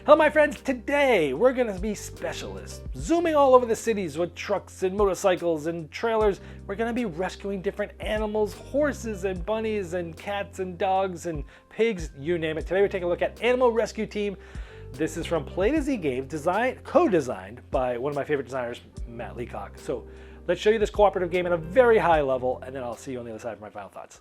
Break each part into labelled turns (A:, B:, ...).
A: Hello my friends, today we're going to be specialists, zooming all over the cities with trucks and motorcycles and trailers. We're going to be rescuing different animals, horses and bunnies and cats and dogs and pigs, you name it. Today we're taking a look at Animal Rescue Team. This is from PlaytoZ Games, co-designed by one of my favorite designers, Matt Leacock. So let's show you this cooperative game at a very high level, and then I'll see you on the other side for my final thoughts.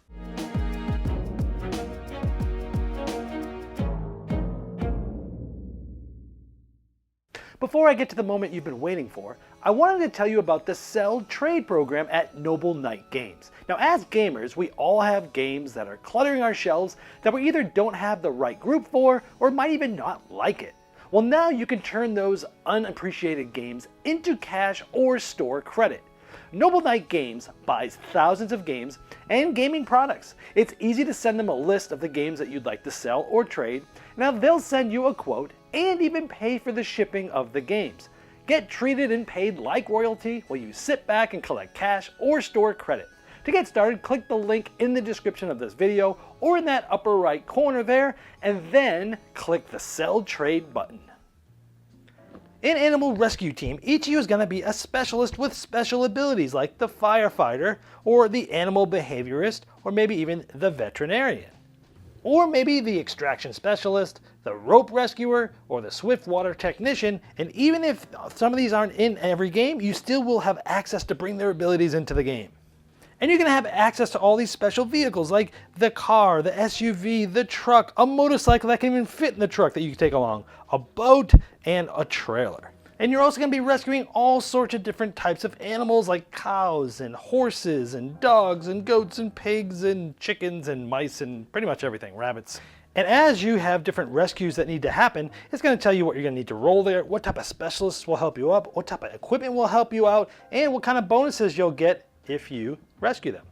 A: Before I get to the moment you've been waiting for, I wanted to tell you about the Sell Trade program at Noble Knight Games. Now, as gamers, we all have games that are cluttering our shelves that we either don't have the right group for or might even not like it. Well, now you can turn those unappreciated games into cash or store credit. Noble Knight Games buys thousands of games and gaming products. It's easy to send them a list of the games that you'd like to sell or trade. Now they'll send you a quote and even pay for the shipping of the games. Get treated and paid like royalty while you sit back and collect cash or store credit. To get started, click the link in the description of this video or in that upper right corner there, and then click the Sell Trade button. In Animal Rescue Team, each of you is going to be a specialist with special abilities like the firefighter, or the animal behaviorist, or maybe even the veterinarian. Or maybe the extraction specialist, the rope rescuer, or the swift water technician, and even if some of these aren't in every game, you still will have access to bring their abilities into the game. And you're going to have access to all these special vehicles like the car, the SUV, the truck, a motorcycle that can even fit in the truck that you can take along, a boat, and a trailer. And you're also going to be rescuing all sorts of different types of animals like cows and horses and dogs and goats and pigs and chickens and mice and pretty much everything, rabbits. And as you have different rescues that need to happen, it's going to tell you what you're going to need to roll there, what type of specialists will help you up, what type of equipment will help you out, and what kind of bonuses you'll get if you rescue them.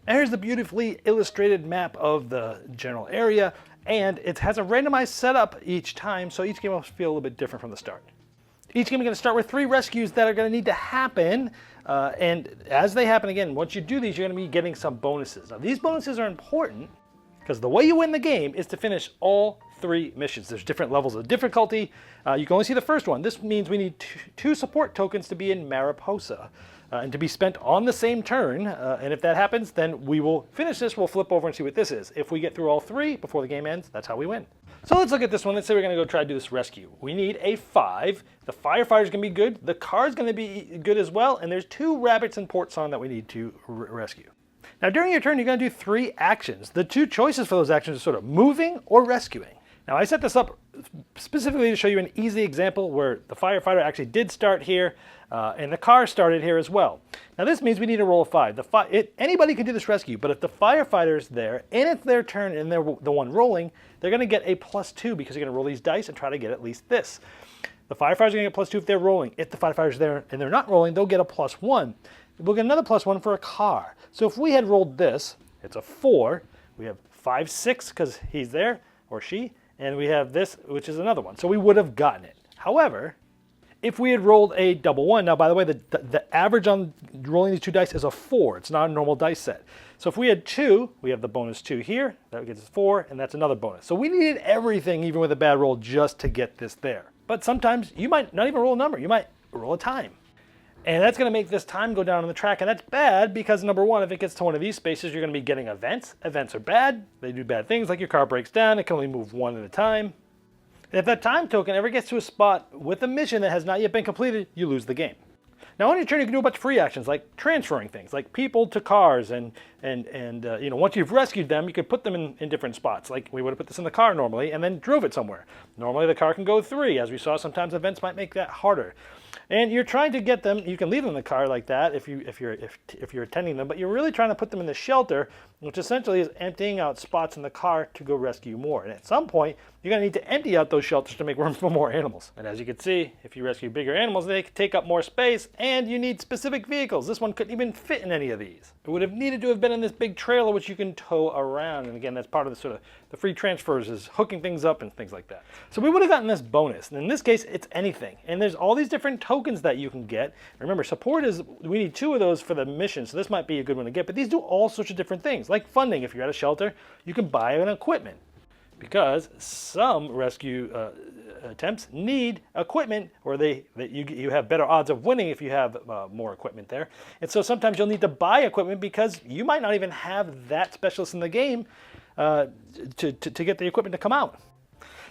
A: And here's the beautifully illustrated map of the general area, and it has a randomized setup each time, so each game will feel a little bit different from the start. Each game is going to start with 3 rescues that are going to need to happen, and as they happen again, once you do these, you're going to be getting some bonuses. Now these bonuses are important because the way you win the game is to finish all 3 missions. There's different levels of difficulty. You can only see the first one. This means we need 2 support tokens to be in Mariposa and to be spent on the same turn. And if that happens, then we will finish this. We'll flip over and see what this is. If we get through all 3 before the game ends, that's how we win. So let's look at this one. Let's say we're going to go try to do this rescue. We need a 5. The firefighter's going to be good. The car's going to be good as well. And there's 2 rabbits and port sawn that we need to rescue. Now during your turn, you're going to do 3 actions. The 2 choices for those actions are sort of moving or rescuing. Now I set this up specifically to show you an easy example where the firefighter actually did start here and the car started here as well. Now this means we need to roll a 5. Anybody can do this rescue, but if the firefighter's there and it's their turn and they're the one rolling, they're going to get a +2 because you're going to roll these dice and try to get at least this. The firefighter's going to get +2 if they're rolling. If the firefighter's there and they're not rolling, they'll get a +1. We'll get another +1 for a car. So if we had rolled this, it's a 4. We have 5, 6 because he's there or she. And we have this, which is another one. So we would have gotten it. However, if we had rolled a double 1, now by the way, the average on rolling these 2 dice is a 4. It's not a normal dice set. So if we had 2, we have the bonus 2 here. That gets us 4, and that's another bonus. So we needed everything, even with a bad roll, just to get this there. But sometimes you might not even roll a number. You might roll a time. And that's going to make this time go down on the track, and that's bad because number 1, if it gets to one of these spaces, you're going to be getting events. Events are bad. They do bad things, like your car breaks down. It can only move 1 at a time. And if that time token ever gets to a spot with a mission that has not yet been completed, you lose the game. Now on your turn, you can do a bunch of free actions, like transferring things, like people to cars, and you know, once you've rescued them, you could put them in different spots. Like we would have put this in the car normally, and then drove it somewhere. Normally the car can go 3, as we saw. Sometimes events might make that harder. And you're trying to get them. You can leave them in the car like that if you're attending them, but you're really trying to put them in the shelter, which essentially is emptying out spots in the car to go rescue more. And at some point, you're going to need to empty out those shelters to make room for more animals. And as you can see, if you rescue bigger animals, they take up more space, and you need specific vehicles. This one couldn't even fit in any of these. It would have needed to have been in this big trailer, which you can tow around. And again, that's part of the sort of the free transfers, is hooking things up and things like that. So we would have gotten this bonus. And in this case, it's anything. And there's all these different tokens that you can get. Remember, support is, we need 2 of those for the mission, so this might be a good one to get. But these do all sorts of different things, like funding. If you're at a shelter, you can buy an equipment, because some rescue attempts need equipment, or you have better odds of winning if you have more equipment there. And so sometimes you'll need to buy equipment because you might not even have that specialist in the game to get the equipment to come out.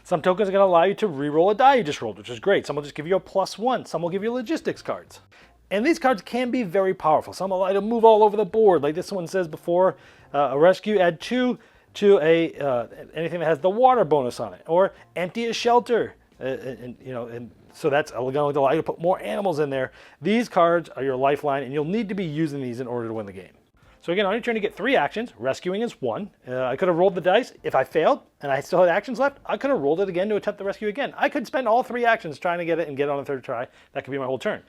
A: Some tokens are going to allow you to re-roll a die you just rolled, which is great. Some will just give you a +1. Some will give you logistics cards. And these cards can be very powerful. Some allow you to move all over the board. Like this one says before, a rescue, add 2 to anything that has the water bonus on it. Or empty a shelter. And so that's going to allow you to put more animals in there. These cards are your lifeline, and you'll need to be using these in order to win the game. So again, on your turn, you get 3 actions. Rescuing is 1. I could have rolled the dice. If I failed and I still had actions left, I could have rolled it again to attempt the rescue again. I could spend all 3 actions trying to get it and get it on the 3rd try. That could be my whole turn.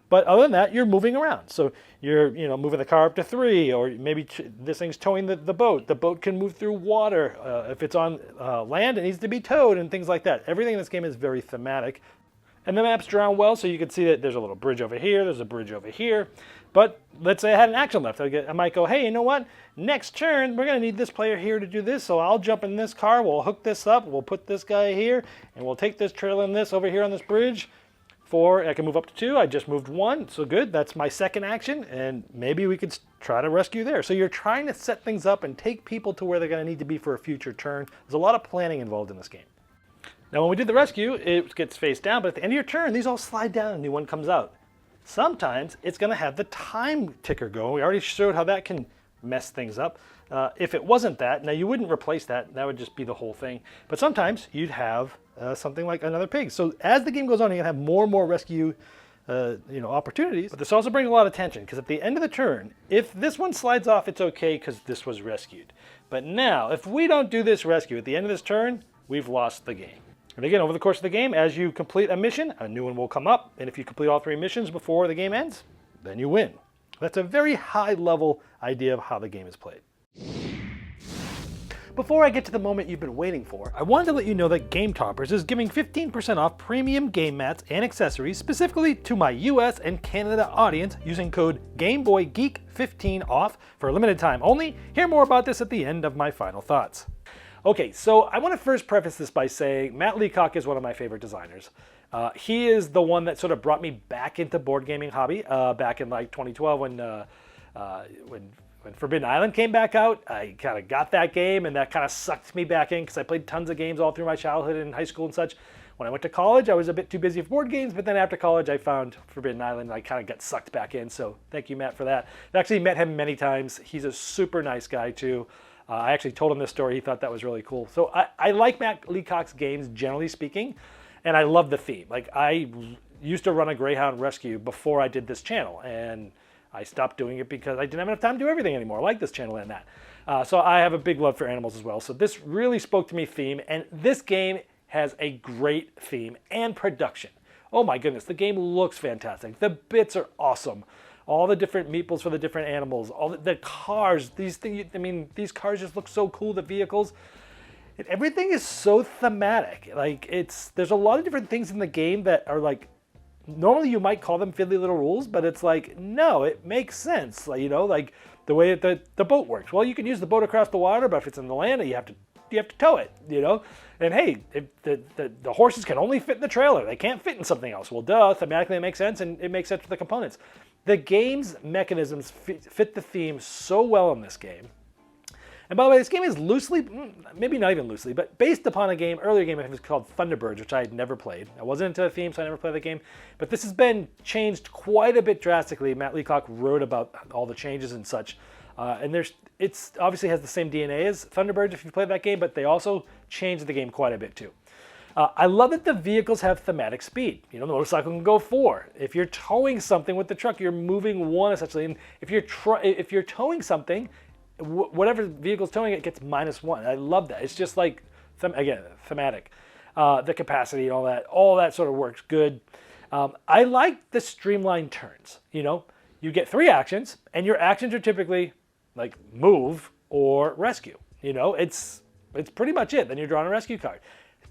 A: But other than that, you're moving around. So you're moving the car up to 3, or maybe this thing's towing the boat. The boat can move through water. If it's on land, it needs to be towed and things like that. Everything in this game is very thematic. And the map's drawn well, so you can see that there's a little bridge over here, there's a bridge over here. But let's say I had an action left. I might go, hey, you know what? Next turn, we're going to need this player here to do this, so I'll jump in this car, we'll hook this up, we'll put this guy here, and we'll take this trailer and this over here on this bridge. 4, I can move up to 2, I just moved 1, so good. That's my second action, and maybe we could try to rescue there. So you're trying to set things up and take people to where they're going to need to be for a future turn. There's a lot of planning involved in this game. Now when we did the rescue, it gets face down, but at the end of your turn, these all slide down and a new one comes out. Sometimes it's going to have the time ticker go. We already showed how that can mess things up. If it wasn't that, now you wouldn't replace that. That would just be the whole thing. But sometimes you'd have something like another pig. So as the game goes on, you're going to have more and more rescue opportunities. But this also brings a lot of tension, because at the end of the turn, if this one slides off, it's okay because this was rescued. But now, if we don't do this rescue at the end of this turn, we've lost the game. And again, over the course of the game, as you complete a mission, a new one will come up. And if you complete all 3 missions before the game ends, then you win. That's a very high-level idea of how the game is played. Before I get to the moment you've been waiting for, I wanted to let you know that Game Toppers is giving 15% off premium game mats and accessories specifically to my US and Canada audience using code GameBoyGeek15 off for a limited time only. Hear more about this at the end of my final thoughts. Okay, so I want to first preface this by saying Matt Leacock is one of my favorite designers. He is the one that sort of brought me back into board gaming hobby back in like 2012 when Forbidden Island came back out. I kind of got that game, and that kind of sucked me back in because I played tons of games all through my childhood and high school and such. When I went to college, I was a bit too busy for board games, but then after college, I found Forbidden Island, and I kind of got sucked back in, so thank you, Matt, for that. I've actually met him many times. He's a super nice guy, too. I actually told him this story. He thought that was really cool. So I like Matt Leacock's games, generally speaking, and I love the theme. Like, I used to run a Greyhound rescue before I did this channel, and I stopped doing it because I didn't have enough time to do everything anymore. I like this channel and that. So I have a big love for animals as well. So this really spoke to me theme, and this game has a great theme and production. Oh my goodness, the game looks fantastic. The bits are awesome. All the different meeples for the different animals, all the cars, these things, I mean, these cars just look so cool, the vehicles. Everything is so thematic. Like, there's a lot of different things in the game that are like, normally you might call them fiddly little rules, but it's like, no, it makes sense. Like, like the way that the boat works. Well, you can use the boat across the water, but if it's in the land, you have to tow it, And hey, if the horses can only fit in the trailer. They can't fit in something else. Well, duh, thematically it makes sense, and it makes sense for the components. The game's mechanisms fit the theme so well in this game. And by the way, this game is loosely, maybe not even loosely, but based upon earlier game I think it was called Thunderbirds, which I had never played. I wasn't into the theme, so I never played the game. But this has been changed quite a bit drastically. Matt Leacock wrote about all the changes and such. And it's obviously has the same DNA as Thunderbirds if you played that game, but they also changed the game quite a bit too. I love that the vehicles have thematic speed. The motorcycle can go 4. If you're towing something with the truck, you're moving 1 essentially. And if you're towing something, whatever vehicle's towing it gets -1. I love that. It's just like, again, thematic. The capacity and all that sort of works good. I like the streamlined turns. You get 3 actions, and your actions are typically like move or rescue. It's pretty much it. Then you're drawing a rescue card.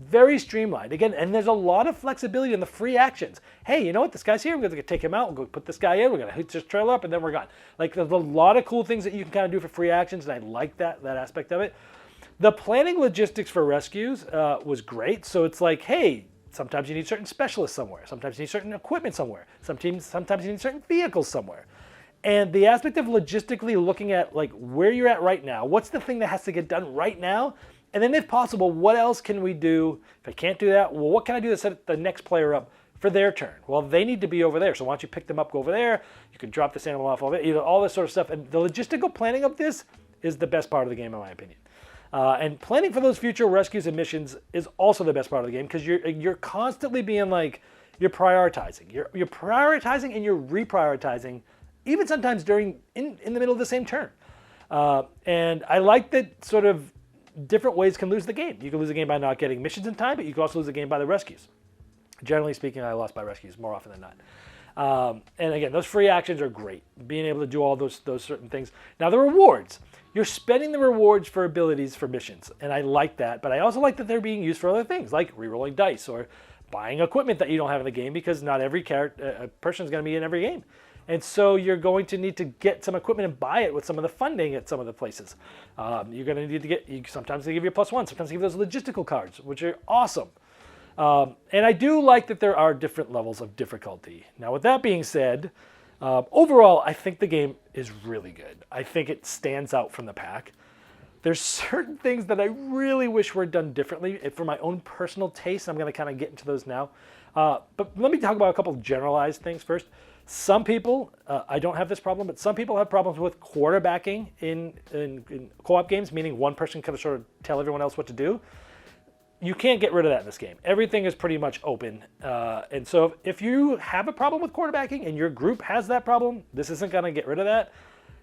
A: Very streamlined. Again, and there's a lot of flexibility in the free actions. Hey, you know what? This guy's here. We're going to take him out. We'll go put this guy in. We're going to hit this trailer up, and then we're gone. Like, there's a lot of cool things that you can kind of do for free actions, and I like that aspect of it. The planning logistics for rescues was great. So it's like, hey, Sometimes you need certain specialists somewhere. Sometimes you need certain equipment somewhere. Sometimes you need certain vehicles somewhere. And the aspect of logistically looking at like where you're at right now, what's the thing that has to get done right now? And then if possible, what else can we do? If I can't do that, well, what can I do to set the next player up for their turn? Well, they need to be over there. So why don't you pick them up, go over there. You can drop this animal off over there, all this sort of stuff. And the logistical planning of this is the best part of the game, in my opinion. And planning for those future rescues and missions is also the best part of the game because you're constantly being like, you're prioritizing. You're prioritizing and you're reprioritizing, even sometimes in the middle of the same turn. And I like that sort of different ways can lose the game. You can lose the game by not getting missions in time, but you can also lose the game by the rescues. Generally speaking, I lost by rescues more often than not. And again, those free actions are great. Being able to do all those certain things. Now the rewards. You're spending the rewards for abilities for missions, and I like that. But I also like that they're being used for other things, like re-rolling dice or buying equipment that you don't have in the game, because not every person is going to be in every game. And so you're going to need to get some equipment and buy it with some of the funding at some of the places. You're going to need to get, sometimes they give you a +1, sometimes they give those logistical cards, which are awesome. And I do like that there are different levels of difficulty. Now, with that being said, overall, I think the game is really good. I think it stands out from the pack. There's certain things that I really wish were done differently for my own personal taste. I'm going to kind of get into those now. But let me talk about a couple of generalized things first. Some people, I don't have this problem, but some people have problems with quarterbacking in co-op games, meaning one person can sort of tell everyone else what to do. You can't get rid of that in this game. Everything is pretty much open. And so if you have a problem with quarterbacking and your group has that problem, this isn't going to get rid of that.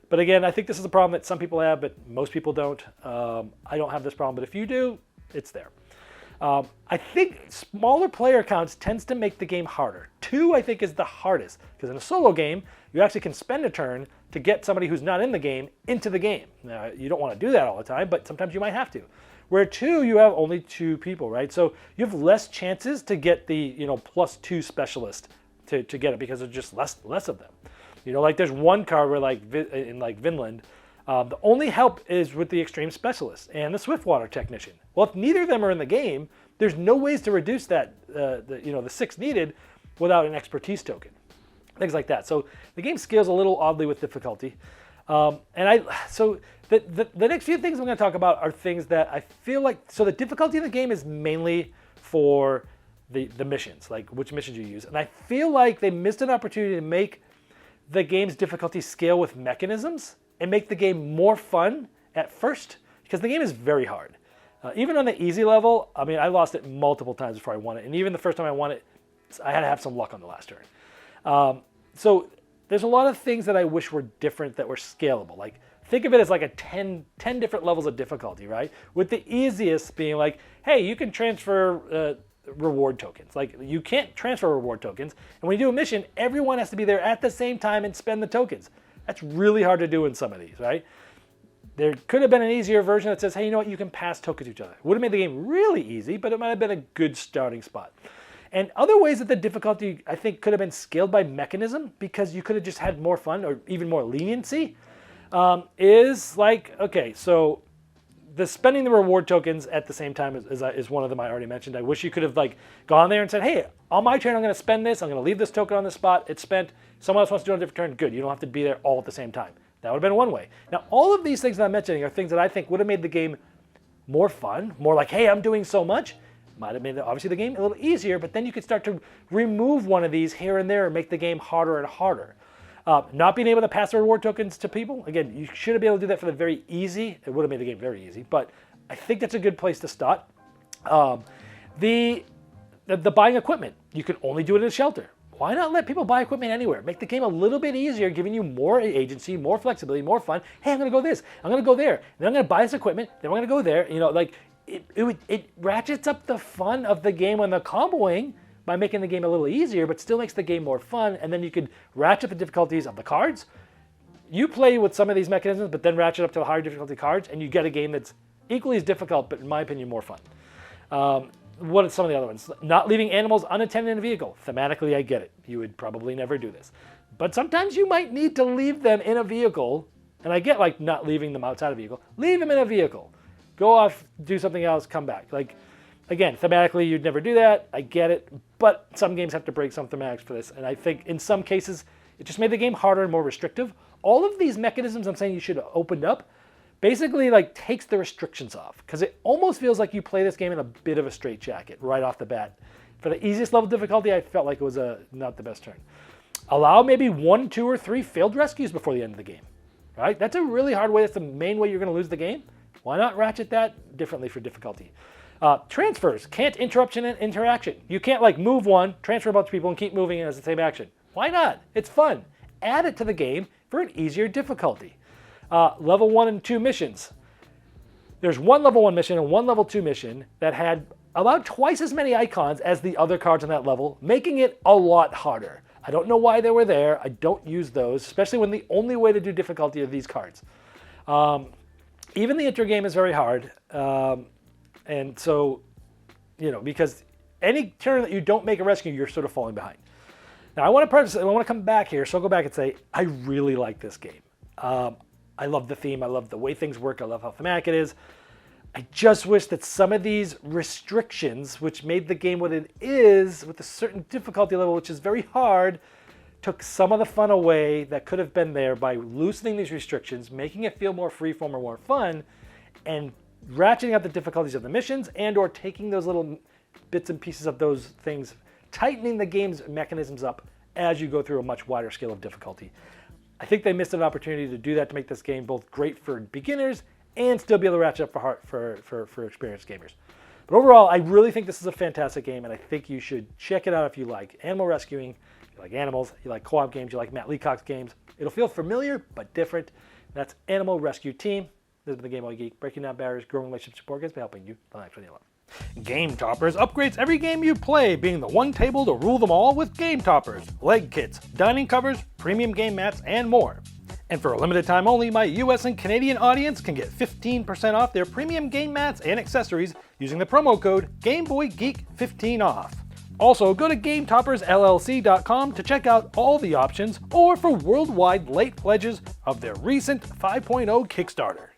A: But again, I think this is a problem that some people have, but most people don't. I don't have this problem, but if you do, it's there. I think smaller player counts tends to make the game harder. 2, I think, is the hardest, because in a solo game, you actually can spend a turn to get somebody who's not in the game into the game. Now, you don't want to do that all the time, but sometimes you might have to. Where 2, you have only 2 people, right? So you have less chances to get the +2 specialist to get it, because there's just less of them. Like there's one card where in Vinland, the only help is with the extreme specialist and the swiftwater technician. Well, if neither of them are in the game, there's no ways to reduce that the 6 needed without an expertise token, things like that. So the game scales a little oddly with difficulty. So the next few things I'm going to talk about are things that I feel like, so the difficulty in the game is mainly for the missions, like which missions you use. And I feel like they missed an opportunity to make the game's difficulty scale with mechanisms and make the game more fun at first, because the game is very hard. Even on the easy level, I mean, I lost it multiple times before I won it. And even the first time I won it, I had to have some luck on the last turn. So there's a lot of things that I wish were different that were scalable. Like, think of it as like a 10 different levels of difficulty, right? With the easiest being like, hey, you can transfer reward tokens. Like, you can't transfer reward tokens. And when you do a mission, everyone has to be there at the same time and spend the tokens. That's really hard to do in some of these, right? There could have been an easier version that says, hey, you know what, you can pass tokens to each other. It would have made the game really easy, but it might have been a good starting spot. And other ways that the difficulty, I think, could have been scaled by mechanism, because you could have just had more fun or even more leniency, is like, okay, so the spending the reward tokens at the same time is one of them I already mentioned. I wish you could have gone there and said, hey, on my turn I'm going to spend this, I'm going to leave this token on this spot, it's spent, someone else wants to do it on a different turn, good, you don't have to be there all at the same time. That would have been one way. Now, all of these things that I'm mentioning are things that I think would have made the game more fun, more like, hey, I'm doing so much. Might have made, obviously, the game a little easier, but then you could start to remove one of these here and there and make the game harder and harder. Not being able to pass the reward tokens to people, again, you should be able to do that for the very easy. It would have made the game very easy, but I think that's a good place to start. The buying equipment, you can only do it in a shelter. Why not let people buy equipment anywhere? Make the game a little bit easier, giving you more agency, more flexibility, more fun. Hey, I'm going to go this, I'm going to go there, then I'm going to buy this equipment, then I'm going to go there. It ratchets up the fun of the game on the comboing by making the game a little easier, but still makes the game more fun. And then you could ratchet the difficulties of the cards. You play with some of these mechanisms, but then ratchet up to the higher difficulty cards, and you get a game that's equally as difficult, but in my opinion, more fun. What are some of the other ones? Not leaving animals unattended in a vehicle. Thematically, I get it. You would probably never do this. But sometimes you might need to leave them in a vehicle, and I get not leaving them outside a vehicle. Leave them in a vehicle. Go off, do something else, come back. Again, thematically, you'd never do that. I get it. But some games have to break some thematics for this. And I think in some cases, it just made the game harder and more restrictive. All of these mechanisms I'm saying you should have opened up basically like takes the restrictions off, because it almost feels like you play this game in a bit of a straitjacket right off the bat. For the easiest level of difficulty, I felt like it was not the best turn. Allow maybe 1, 2, or 3 failed rescues before the end of the game. Right? That's a really hard way. That's the main way you're going to lose the game. Why not ratchet that differently for difficulty? Transfers can't interrupt an interaction. You can't like move one, transfer a bunch of people, and keep moving as the same action. Why not? It's fun. Add it to the game for an easier difficulty. Level 1 and 2 missions. There's one level 1 mission and one level 2 mission that had about twice as many icons as the other cards on that level, making it a lot harder. I don't know why they were there. I don't use those, especially when the only way to do difficulty are these cards. Even the intro game is very hard. And so, because any turn that you don't make a rescue, you're sort of falling behind. Now, I want to come back here, so I'll go back and say, I really like this game. I love the theme. I love the way things work. I love how thematic it is. I just wish that some of these restrictions, which made the game what it is, with a certain difficulty level, which is very hard, took some of the fun away that could have been there by loosening these restrictions, making it feel more freeform or more fun, and ratcheting up the difficulties of the missions, and or taking those little bits and pieces of those things, tightening the game's mechanisms up as you go through a much wider scale of difficulty. I think they missed an opportunity to do that, to make this game both great for beginners and still be able to ratchet up for experienced gamers. But overall, I really think this is a fantastic game, and I think you should check it out if you like animal rescuing, you like animals, you like co-op games, you like Matt Leacock's games. It'll feel familiar but different. That's Animal Rescue Team. This has been the Game Boy Geek, breaking down barriers, growing relationship support games by helping you the next one you love. Game Toppers upgrades every game you play, being the one table to rule them all with Game Toppers, leg kits, dining covers, premium game mats, and more. And for a limited time only, my US and Canadian audience can get 15% off their premium game mats and accessories using the promo code GameBoyGeek15OFF. Also, go to GameToppersLLC.com to check out all the options, or for worldwide late pledges of their recent 5.0 Kickstarter.